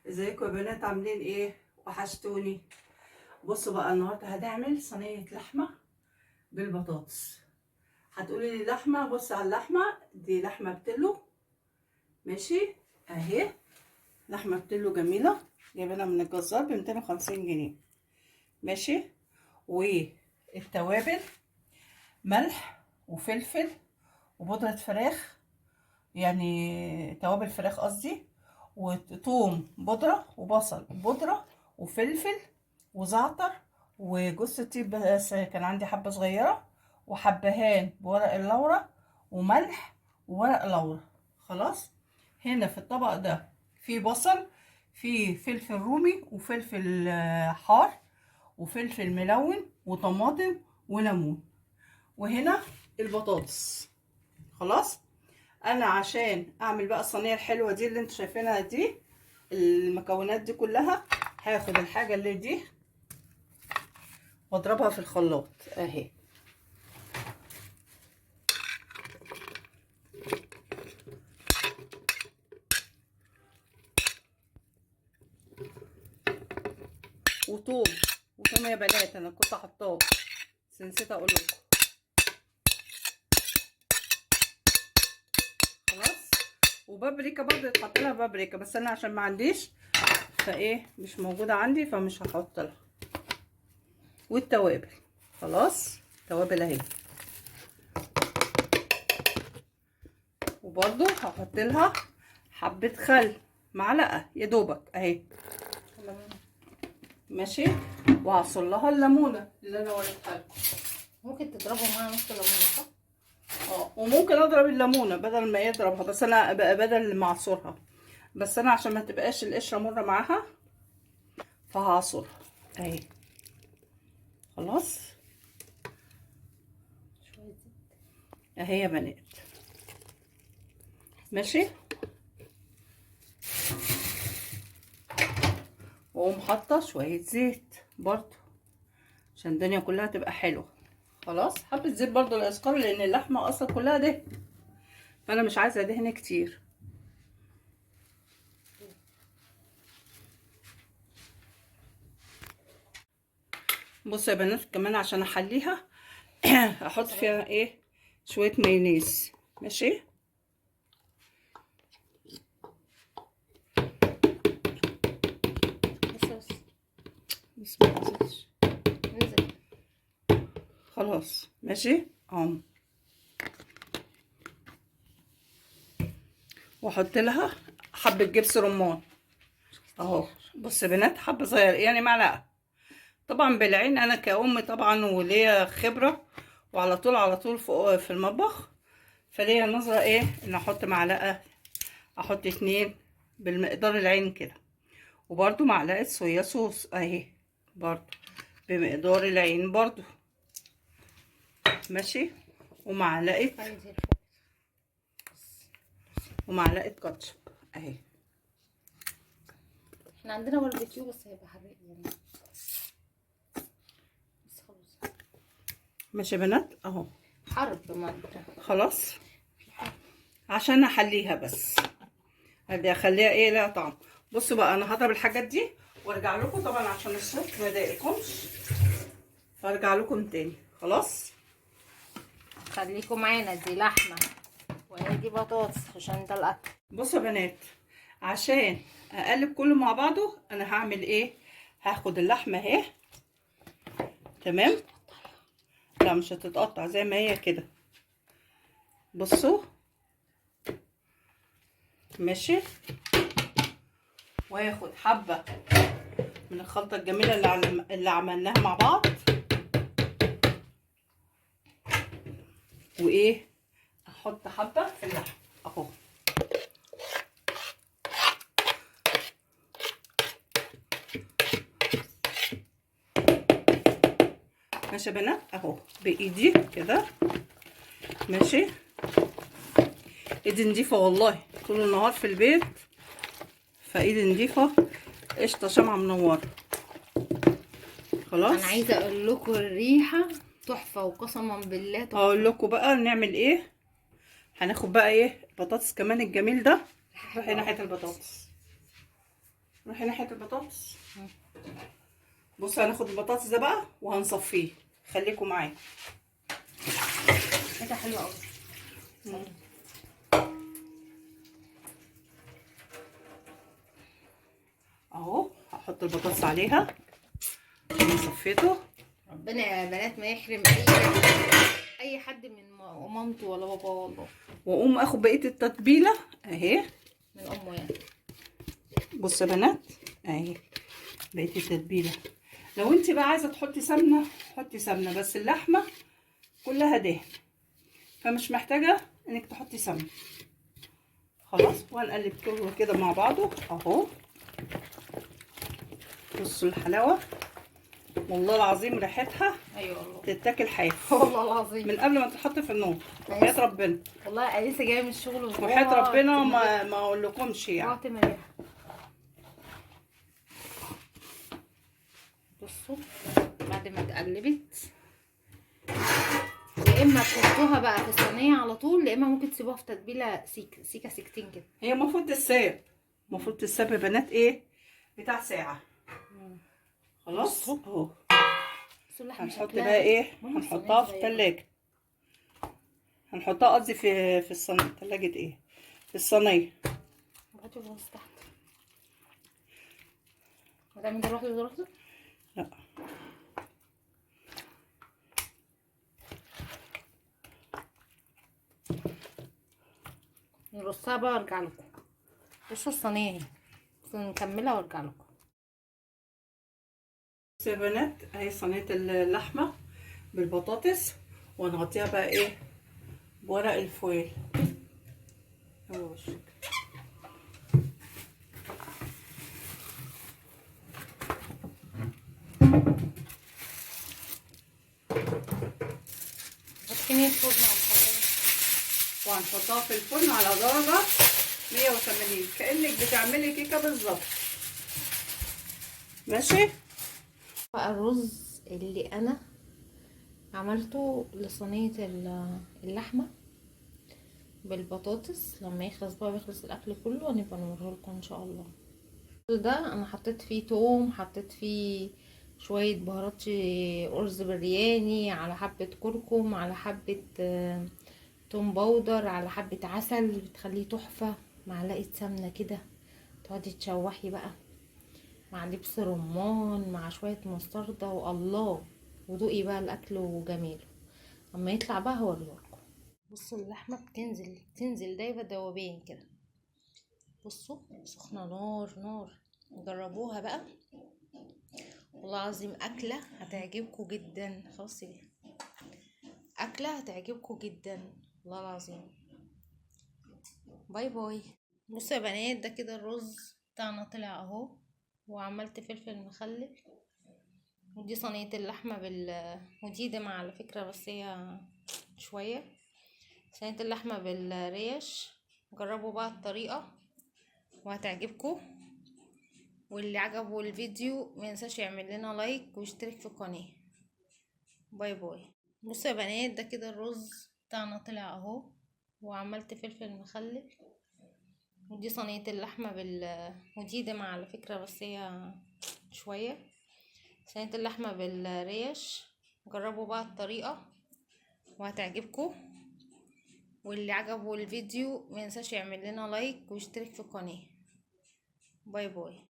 ازيكم يا بنات؟ عاملين ايه؟ وحشتوني. بصوا بقى، النهارده هنعمل صينيه لحمه بالبطاطس. هتقولي لي لحمه؟ بص على اللحمه دي، لحمه بتلو. ماشي، اهي لحمه بتلو جميله، جايبينها من الجزار ب 250 جنيه. ماشي، والتوابل ملح وفلفل وبودره فراخ، يعني توابل فراخ قصدي، وثوم بودرة وبصل بودرة وفلفل وزعتر وجوز الطيب، بس كان عندي حبة صغيرة، وحبهان بورق اللورة وملح وورق لورا. خلاص، هنا في الطبق ده في بصل، في فلفل رومي وفلفل حار وفلفل ملون وطماطم وليمون، وهنا البطاطس. خلاص، انا عشان اعمل بقى الصينيه الحلوه دي اللي انتوا شايفينها دي، المكونات دي كلها، هاخد الحاجه اللي دي واضربها في الخلاط اهي. وتوم، وتوم يا بنات انا كنت حطاه بس نسيت اقول لكم. خلاص، وبابريكا برضه يتحط لها بابريكا، بس انا عشان ما عنديش فايه مش موجوده عندي فمش هحط لها. والتوابل، خلاص توابل اهي، وبرضه هحط لها حبه خل، معلقه يا دوبك اهي. ماشي، وهعصر لها الليمونه اللي انا وريتها لكم. ممكن تضربوا معاها نص ليمونه صح؟ وممكن اضرب الليمونه بدل ما يضربها، بس انا بدل ما اعصرها، بس انا عشان ما تبقاش القشره مره معاها فهعصرها اهي. خلاص شويه زيت اهي يا بنات. ماشي، واقوم حاطه شويه زيت برضو عشان الدنيا كلها تبقى حلوه. خلاص، حبه زيت برضو للاسقار لان اللحمه اصلا كلها دهن، فانا مش عايزه دهن كتير. بصوا يا بنات، كمان عشان احليها احط فيها ايه؟ شويه مايونيز. ماشي، بس بس ما نزلش. نزل. خلاص ماشي اهو، واحط لها حبه جبس رمان اهو. بص يا بنات، حبه صغيره يعني معلقه، طبعا بالعين انا كأم طبعا وليا خبره، وعلى طول على طول في المطبخ، فليا نظره ايه ان احط معلقه، احط 2 بالمقدار العين كده. وبرده معلقه صويا صوص اهي برضو بمقدار العين برضو. ماشي، ومعلقه كاتشب اهي. احنا عندنا باربيكيو بس هيبقى حراق يعني، بس خلاص. ماشي يا بنات اهو. حرب ما خلاص، عشان احليها بس، هدي اخليها ايه لها طعم. بصوا بقى، انا هضرب الحاجات دي وارجع لكم طبعا عشان الصوت ما يضايقكمش، فارجع لكم تاني. خلاص، خليكم معانا. دي لحمه وهي دي بطاطس عشان ده الاكل. بصوا يا بنات، عشان اقلب كله مع بعضه انا هعمل ايه؟ هاخد اللحمه اهي، تمام، لا مش هتتقطع زي ما هي كده. بصوا، ماشي، واخد حبه من الخلطه الجميله اللي عملناها مع بعض، وايه، احط حبه في اللحم اهو. ماشي يا بنات اهو، بايدي كده. ماشي، ايدي نضيفه والله، طول النهار في البيت فايدي نضيفه، قشطه شمعه منوره. خلاص، انا عايزه اقول لكم الريحه تحفه، وقسما بالله تحفه. هقول لكم بقى نعمل ايه. هناخد بقى ايه البطاطس كمان الجميل ده، روحي ناحيه البطاطس. نروح ناحيه البطاطس. بص هناخد البطاطس ده بقى وهنصفيه، خليكم معايا. ده حلو قوي. اهو هحط البطاطس عليها، انا صفيته. ربنا يا بنات ما يحرم اي حد من مامته ولا بابا والله. واقوم اخد بقيه التتبيله اهي من امه يعني. بص يا بنات اهي بقيه التتبيله. لو انت بقى عايزه تحطي سمنه حطي سمنه، بس اللحمه كلها دهن فمش محتاجه انك تحطي سمنه. خلاص وهنقلب كله كده مع بعضه اهو. بصوا الحلاوه والله العظيم، ريحتها ايوه والله تتاكل حاف والله العظيم من قبل ما تتحط في النار. وحياة ربنا والله. انا لسه جايه من الشغل وحياة ربنا ما اقولكمش يعني. وقت مريح. بصوا بعد ما اتقلبت، يا اما تحطوها بقى في الصينيه على طول، يا اما ممكن تسيبوها في تتبيله سيكه سيكتين كده. هي المفروض تتساب، المفروض تتساب يا بنات ايه بتاع ساعة. خلاص اهو. هنحط بقى ايه، هنحطها في التلاجة. هنحطها قصدي في الصينية. تلاجة ايه، في الصينية. بص تحت. هتعمل ده لوحده؟ لا نرصها بقى وارجع لكم. بصوا الصينيه اهي، بس نكملها وارجع لكم. بص يا بنات اهي صينية اللحمة بالبطاطس، وهنغطيها بقى ايه بورق الفويل اهو. هتكني الفرن على الحرارة، وهنحطها في الفرن على درجة 180 كأنك بتعملي كيكة بالظبط. ماشي. بقى الرز اللي انا عملته لصينية اللحمة بالبطاطس، لما يخلص بقى ويخلص الاكل كله هنبقى نوريه لكم ان شاء الله. ده انا حطيت فيه توم، حطيت فيه شوية بهارات ارز برياني، على حبة كركم، على حبة توم باودر، على حبة عسل بتخليه تحفة، معلقة سمنة كده تقعدي تشوحي بقى مع دبس رمان مع شوية مستردة والله. ودوقي بقى الاكل وجماله اما يطلع بقى هوريهولكم. بصوا اللحمة بتنزل دايبة دوابين كده. بصوا سخنة نار نار، جربوها بقى والله العظيم. اكلة هتعجبكم جدا. خلاص دي اكلة هتعجبكم جدا والله العظيم. باي باي. بصوا يا بنات ده كده الرز بتاعنا طلع اهو، وعملت فلفل مخلل. ودي صينية اللحمة ودي دمعة على فكرة بس هي شوية. صينية اللحمة بالريش. جربوا بقى الطريقة وهتعجبكم. واللي عجبه الفيديو مينساش يعمل لنا لايك ويشترك في القناة. باي باي. بصوا يا بنات ده كده الرز بتاعنا طلع اهو، وعملت فلفل مخلل. ودي صينية اللحمة ودي دمعة على فكرة بس هي شوية. صينية اللحمة بالريش. جربوا بقى الطريقة وهتعجبكم. واللي عجبه الفيديو مينساش يعمل لنا لايك ويشترك في القناة. باي باي.